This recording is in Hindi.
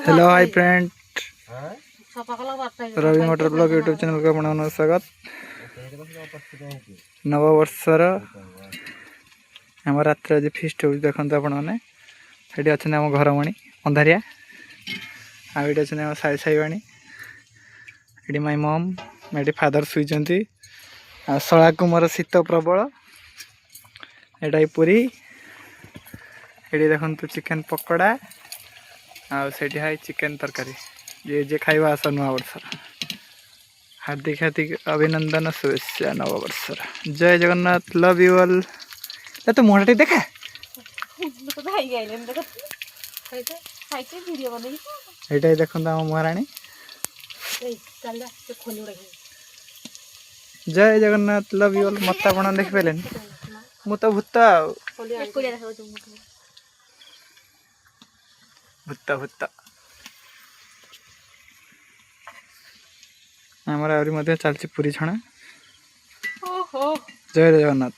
Hello hi friend, Ravi motor blog YouTube channel को आपन स्वागत। नववर्षर आम रात आज फिस्ट हो देखते आपण मैंने ये अच्छा आम घरमणी अंधारिया आठ अच्छा साई साईवाणी ये माई मम ये फादर शुई शला कुमार शीत प्रबल एटा पूरी ये देखु चिकेन पकोड़ा आठी है चिकेन तरकारी जे जे खाइबा आस नुआ वर्षर हार्दिक हार्दिक अभिनंदन शुभेच्छा नववर्षर। जय जगन्नाथ, लव यू ऑल। तो मुहटा देखा ये देखो आम महाराणी। जय जगन्नाथ, लव यू ऑल। मत आप देख पारे मु तो भूत भूत भूत आमर आहरी चलती पूरी छणा। जय जगन्नाथ।